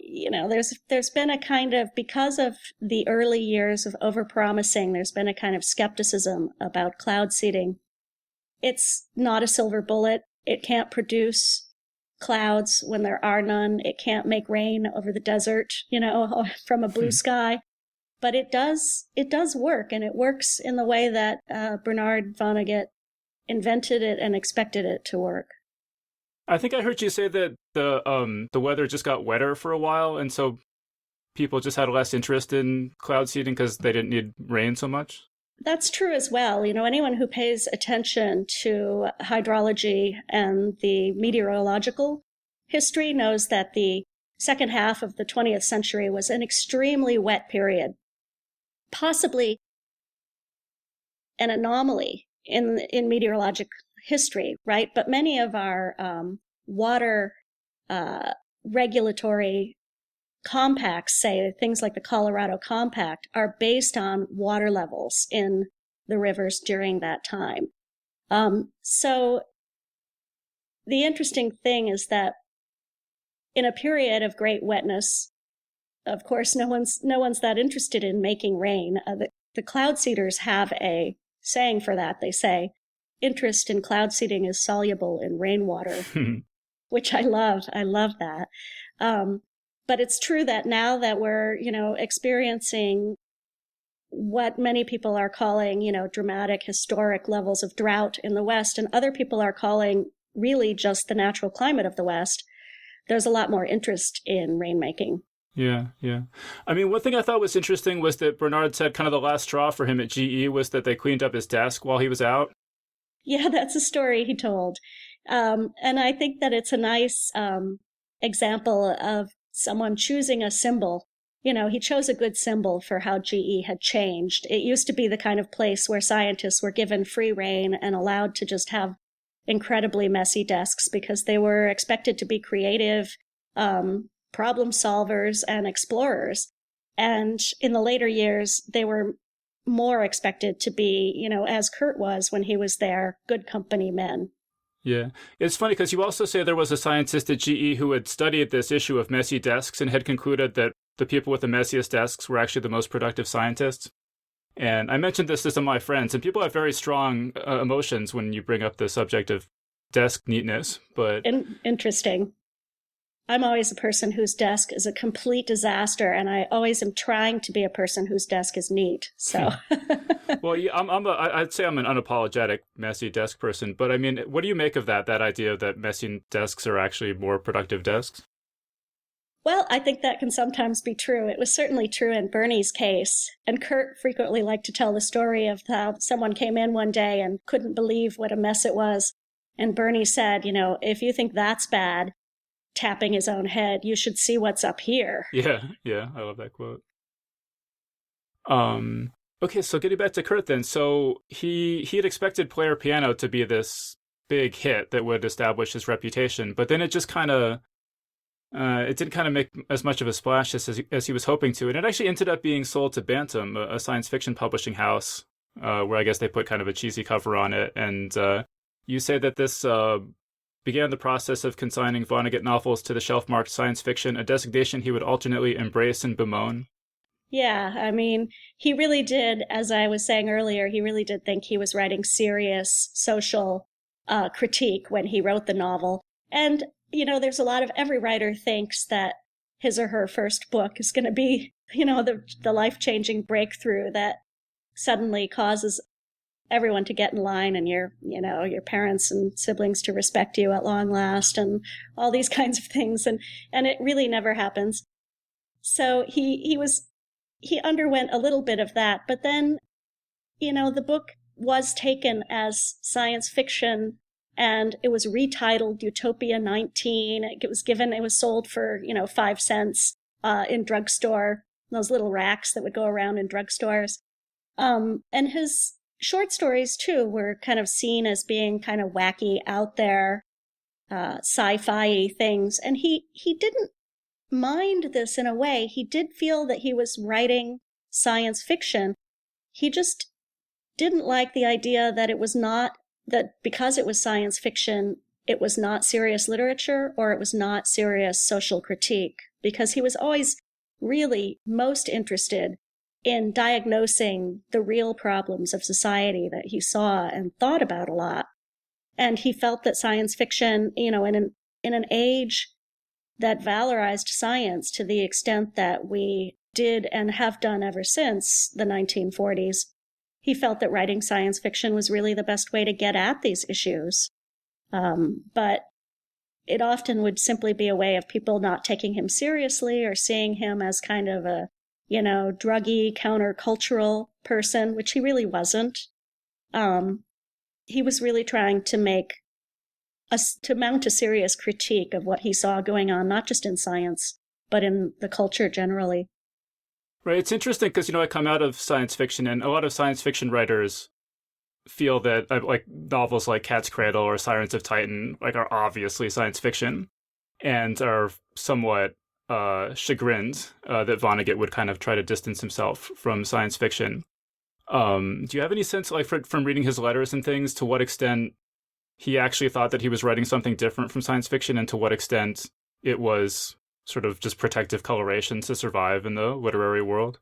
there's been a kind of, because of the early years of overpromising, there's been a kind of skepticism about cloud seeding. It's not a silver bullet. It can't produce clouds when there are none. It can't make rain over the desert, from a blue sky. But it does work, and it works in the way that Bernard Vonnegut invented it and expected it to work. I think I heard you say that the weather just got wetter for a while, and so people just had less interest in cloud seeding because they didn't need rain so much. That's true as well. Anyone who pays attention to hydrology and the meteorological history knows that the second half of the 20th century was an extremely wet period, possibly an anomaly in meteorologic history, right? But many of our water regulatory compacts, say things like the Colorado Compact, are based on water levels in the rivers during that time. So the interesting thing is that in a period of great wetness, of course, no one's that interested in making rain. The cloud seeders have a saying for that. They say, interest in cloud seeding is soluble in rainwater, which I love. I love that. But it's true that now that we're, experiencing what many people are calling, dramatic historic levels of drought in the West, and other people are calling really just the natural climate of the West, there's a lot more interest in rainmaking. Yeah. I mean, one thing I thought was interesting was that Bernard said kind of the last straw for him at GE was that they cleaned up his desk while he was out. Yeah, that's a story he told. And I think that it's a nice example of someone choosing a symbol. He chose a good symbol for how GE had changed. It used to be the kind of place where scientists were given free rein and allowed to just have incredibly messy desks because they were expected to be creative problem solvers and explorers. And in the later years, they were more expected to be, as Kurt was when he was there, good company men. Yeah. It's funny because you also say there was a scientist at GE who had studied this issue of messy desks and had concluded that the people with the messiest desks were actually the most productive scientists. And I mentioned this to some of my friends, and people have very strong emotions when you bring up the subject of desk neatness. But Interesting. I'm always a person whose desk is a complete disaster, and I always am trying to be a person whose desk is neat. So, well, yeah, I'd say I'm an unapologetic messy desk person. But I mean, what do you make of that idea that messy desks are actually more productive desks? Well, I think that can sometimes be true. It was certainly true in Bernie's case. And Kurt frequently liked to tell the story of how someone came in one day and couldn't believe what a mess it was. And Bernie said, if you think that's bad, tapping his own head, you should see what's up here. Yeah, I love that quote. Okay, so getting back to Kurt then. So he had expected Player Piano to be this big hit that would establish his reputation, but then it just kind of it didn't kind of make as much of a splash as he was hoping to. And it actually ended up being sold to Bantam, a science fiction publishing house, where I guess they put kind of a cheesy cover on it. And you say that this began the process of consigning Vonnegut novels to the shelf-marked science fiction, a designation he would alternately embrace and bemoan. Yeah, I mean, he really did, as I was saying earlier, he really did think he was writing serious social critique when he wrote the novel. And, there's a lot of, every writer thinks that his or her first book is going to be, the life-changing breakthrough that suddenly causes everyone to get in line and your parents and siblings to respect you at long last and all these kinds of things. And it really never happens. So he underwent a little bit of that, but then, the book was taken as science fiction, and it was retitled Utopia 19. It was sold for, 5 cents in drugstore, those little racks that would go around in drugstores. And his short stories, too, were kind of seen as being kind of wacky, out there, sci-fi things. And he didn't mind this in a way. He did feel that he was writing science fiction. He just didn't like the idea that that because it was science fiction, it was not serious literature or it was not serious social critique, because he was always really most interested in diagnosing the real problems of society that he saw and thought about a lot. And he felt that science fiction, in an age that valorized science to the extent that we did and have done ever since the 1940s, he felt that writing science fiction was really the best way to get at these issues. But it often would simply be a way of people not taking him seriously or seeing him as kind of a, druggy, countercultural person, which he really wasn't. He was really trying to mount a serious critique of what he saw going on, not just in science, but in the culture generally. Right. It's interesting because, I come out of science fiction, and a lot of science fiction writers feel that like novels like Cat's Cradle or Sirens of Titan are obviously science fiction, and are somewhat chagrined that Vonnegut would kind of try to distance himself from science fiction. Do you have any sense, from reading his letters and things, to what extent he actually thought that he was writing something different from science fiction, and to what extent it was sort of just protective coloration to survive in the literary world?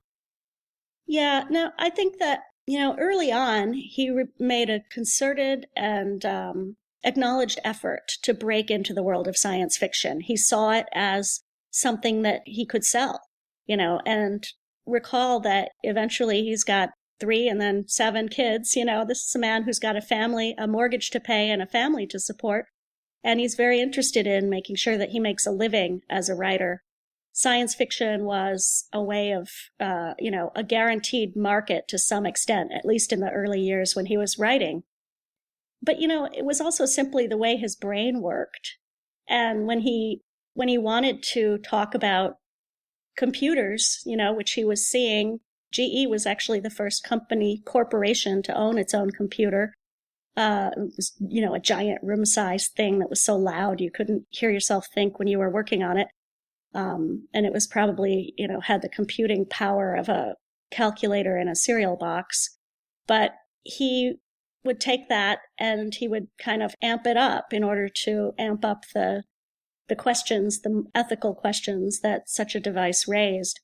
Yeah, no, I think that, early on, he made a concerted and acknowledged effort to break into the world of science fiction. He saw it as something that he could sell, and recall that eventually he's got 3 and then 7 kids. This is a man who's got a family, a mortgage to pay, and a family to support. And he's very interested in making sure that he makes a living as a writer. Science fiction was a way of, a guaranteed market to some extent, at least in the early years when he was writing. But, it was also simply the way his brain worked. And when he wanted to talk about computers, which he was seeing, GE was actually the first corporation to own its own computer. It was, a giant room-sized thing that was so loud you couldn't hear yourself think when you were working on it. And it was probably, had the computing power of a calculator in a cereal box. But he would take that and he would kind of amp it up in order to amp up the questions, the ethical questions that such a device raised.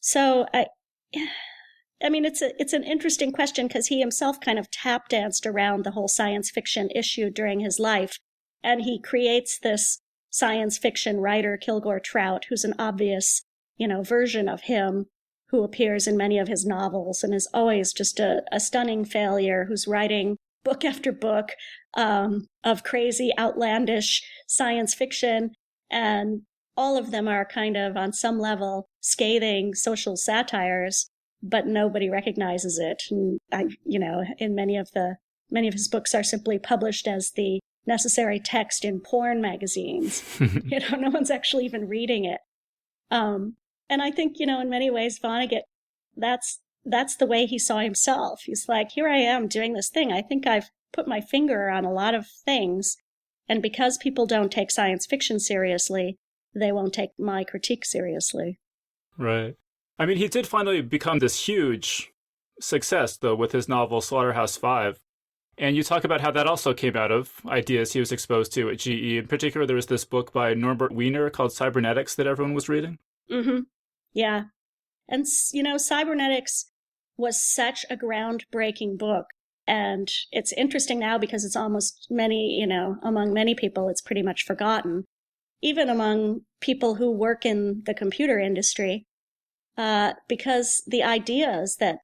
So it's an interesting question because he himself kind of tap danced around the whole science fiction issue during his life. And he creates this science fiction writer, Kilgore Trout, who's an obvious, version of him, who appears in many of his novels and is always just a stunning failure, who's writing book after book of crazy, outlandish science fiction. And all of them are kind of, on some level, scathing social satires, but nobody recognizes it. And in many of his books are simply published as the necessary text in porn magazines. No one's actually even reading it. And I think, in many ways, Vonnegut, that's the way he saw himself. He's like, here I am doing this thing. I think I've put my finger on a lot of things. And because people don't take science fiction seriously, they won't take my critique seriously. Right. I mean, he did finally become this huge success, though, with his novel Slaughterhouse-Five. And you talk about how that also came out of ideas he was exposed to at GE. In particular, there was this book by Norbert Wiener called Cybernetics that everyone was reading. Mm-hmm. Yeah. And, Cybernetics was such a groundbreaking book. And it's interesting now because it's almost among many people, it's pretty much forgotten. Even among people who work in the computer industry, because the ideas that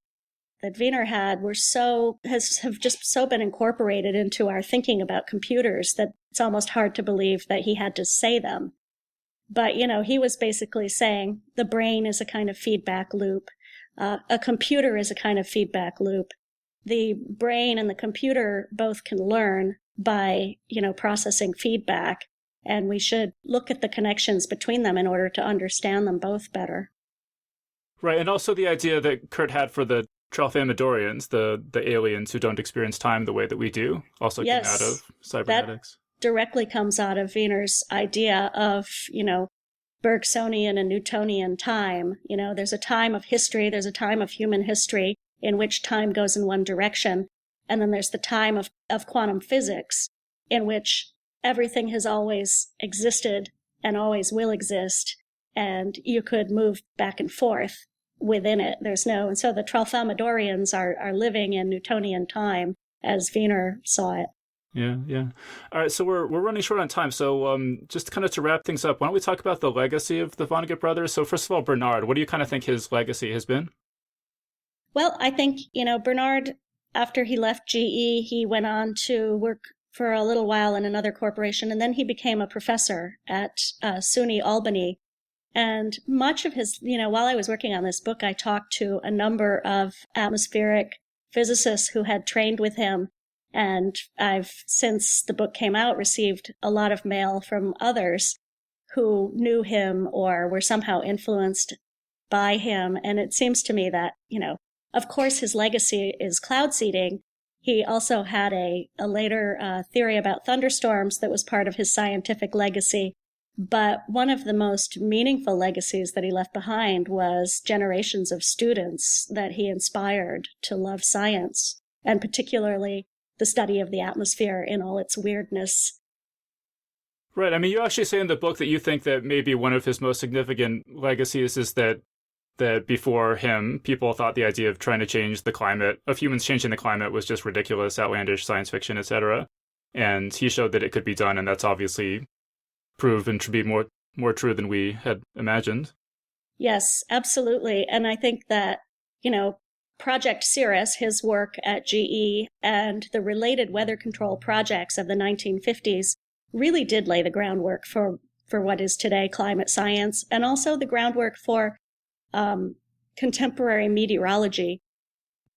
Wiener had have just so been incorporated into our thinking about computers that it's almost hard to believe that he had to say them. But, he was basically saying the brain is a kind of feedback loop. A computer is a kind of feedback loop. the brain and the computer both can learn by, processing feedback. And we should look at the connections between them in order to understand them both better. Right, and also the idea that Kurt had for the Tralfamadorians, the aliens who don't experience time the way that we do, also came out of cybernetics. That directly comes out of Wiener's idea of, Bergsonian and Newtonian time. There's a time of history, there's a time of human history in which time goes in one direction. And then there's the time of quantum physics in which everything has always existed and always will exist. And you could move back and forth within it. And so the Tralfamadorians are living in Newtonian time as Wiener saw it. Yeah. All right, so we're running short on time. So just kind of to wrap things up, why don't we talk about the legacy of the Vonnegut brothers? So first of all, Bernard, what do you kind of think his legacy has been? Well, I think, Bernard, after he left GE, he went on to work for a little while in another corporation, and then he became a professor at SUNY Albany. And much of his, while I was working on this book, I talked to a number of atmospheric physicists who had trained with him. And I've, since the book came out, received a lot of mail from others who knew him or were somehow influenced by him. And it seems to me that, of course, his legacy is cloud seeding. He also had a later theory about thunderstorms that was part of his scientific legacy. But one of the most meaningful legacies that he left behind was generations of students that he inspired to love science, and particularly the study of the atmosphere in all its weirdness. Right. I mean, you actually say in the book that you think that maybe one of his most significant legacies is that before him, people thought the idea of trying to change the climate, of humans changing the climate, was just ridiculous, outlandish science fiction, etc. And he showed that it could be done, and that's obviously proven to be more true than we had imagined. Yes, absolutely. And I think that, Project Cirrus, his work at GE, and the related weather control projects of the 1950s really did lay the groundwork for what is today climate science, and also the groundwork for contemporary meteorology.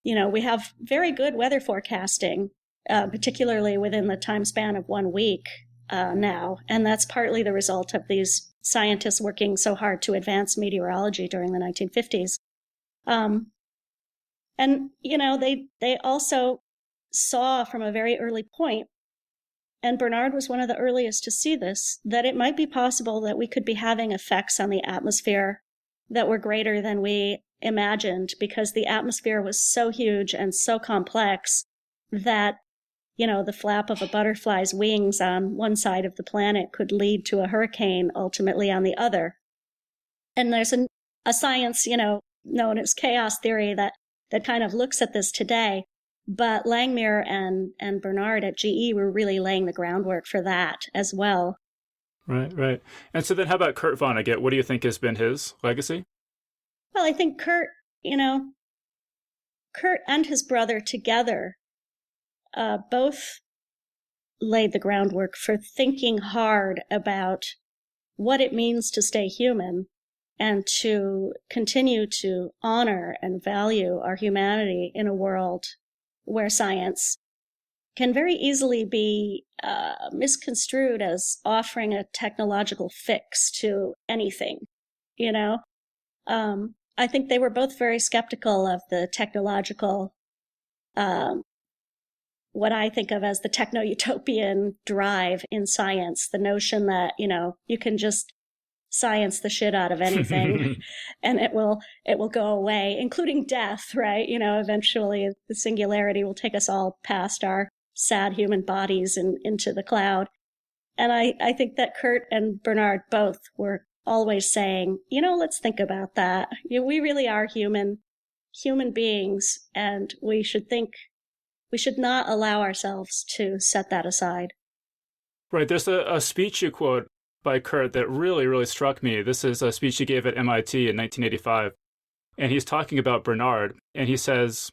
We have very good weather forecasting, particularly within the time span of 1 week now, and that's partly the result of these scientists working so hard to advance meteorology during the 1950s. And, they also saw from a very early point, and Bernard was one of the earliest to see this, that it might be possible that we could be having effects on the atmosphere that were greater than we imagined, because the atmosphere was so huge and so complex that, the flap of a butterfly's wings on one side of the planet could lead to a hurricane ultimately on the other. And there's a science, known as chaos theory that kind of looks at this today. But Langmuir and Bernard at GE were really laying the groundwork for that as well. Right. And so then how about Kurt Vonnegut? What do you think has been his legacy? Well, I think Kurt and his brother together both laid the groundwork for thinking hard about what it means to stay human and to continue to honor and value our humanity in a world where science can very easily be misconstrued as offering a technological fix to anything, I think they were both very skeptical of the technological, what I think of as the techno-utopian drive in science, the notion that, you can just science the shit out of anything and it will go away, including death, right? Eventually the singularity will take us all past our sad human bodies and into the cloud. And I think that Kurt and Bernard both were always saying, let's think about that. We really are human beings, and we should not allow ourselves to set that aside. Right. There's a speech you quote by Kurt that really, really struck me. This is a speech he gave at MIT in 1985. And he's talking about Bernard. And he says,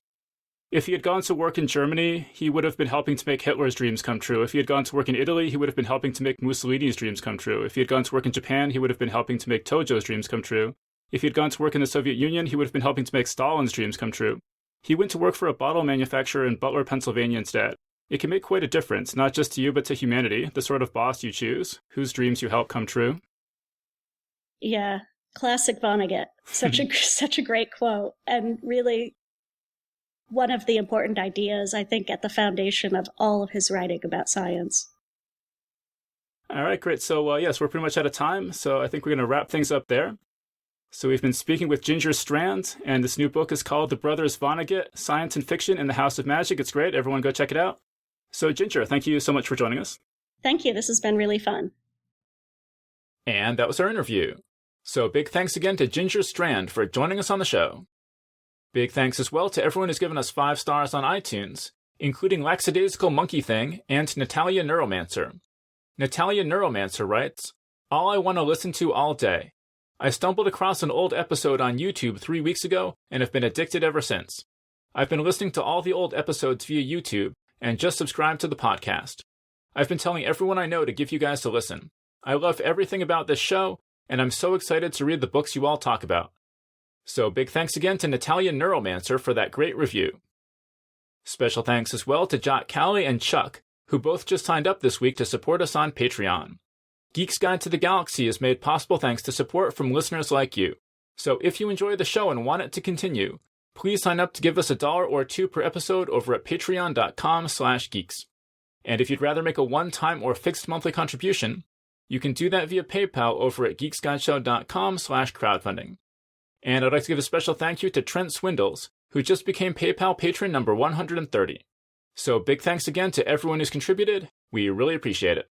if he had gone to work in Germany, he would have been helping to make Hitler's dreams come true. If he had gone to work in Italy, he would have been helping to make Mussolini's dreams come true. If he had gone to work in Japan, he would have been helping to make Tojo's dreams come true. If he had gone to work in the Soviet Union, he would have been helping to make Stalin's dreams come true. He went to work for a bottle manufacturer in Butler, Pennsylvania instead. It can make quite a difference, not just to you, but to humanity, the sort of boss you choose, whose dreams you help come true. Yeah, classic Vonnegut. Such a great quote, and really one of the important ideas, I think, at the foundation of all of his writing about science. All right, great. So, yes, we're pretty much out of time, so I think we're going to wrap things up there. So we've been speaking with Ginger Strand, and this new book is called The Brothers Vonnegut, Science and Fiction in the House of Magic. It's great. Everyone go check it out. So, Ginger, thank you so much for joining us. Thank you. This has been really fun. And that was our interview. So big thanks again to Ginger Strand for joining us on the show. Big thanks as well to everyone who's given us 5 stars on iTunes, including Lackadaisical Monkey Thing and Natalia Neuromancer. Natalia Neuromancer writes, "All I want to listen to all day. I stumbled across an old episode on YouTube 3 weeks ago and have been addicted ever since. I've been listening to all the old episodes via YouTube and just subscribed to the podcast. I've been telling everyone I know to give you guys a listen. I love everything about this show, and I'm so excited to read the books you all talk about." So big thanks again to Natalia Neuromancer for that great review. Special thanks as well to Jot Cowley and Chuck, who both just signed up this week to support us on Patreon. Geek's Guide to the Galaxy is made possible thanks to support from listeners like you. So if you enjoy the show and want it to continue, please sign up to give us $1 or $2 per episode over at patreon.com/geeks. And if you'd rather make a one-time or fixed monthly contribution, you can do that via PayPal over at geeksguideshow.com/crowdfunding. And I'd like to give a special thank you to Trent Swindles, who just became PayPal patron number 130. So big thanks again to everyone who's contributed. We really appreciate it.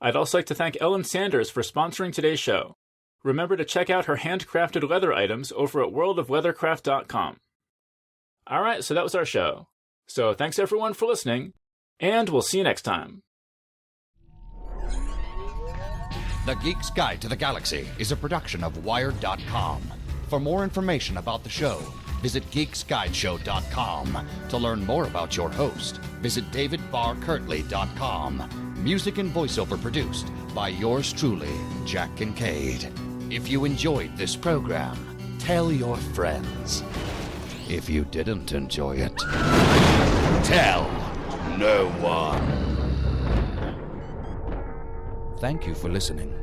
I'd also like to thank Ellen Sanders for sponsoring today's show. Remember to check out her handcrafted leather items over at worldofleathercraft.com. Alright, so that was our show. So thanks everyone for listening, and we'll see you next time. The Geek's Guide to the Galaxy is a production of Wired.com. For more information about the show, visit geeksguideshow.com. To learn more about your host, visit davidbarrkirtley.com. Music and voiceover produced by yours truly, Jack Kincaid. If you enjoyed this program, tell your friends. If you didn't enjoy it, tell no one. Thank you for listening.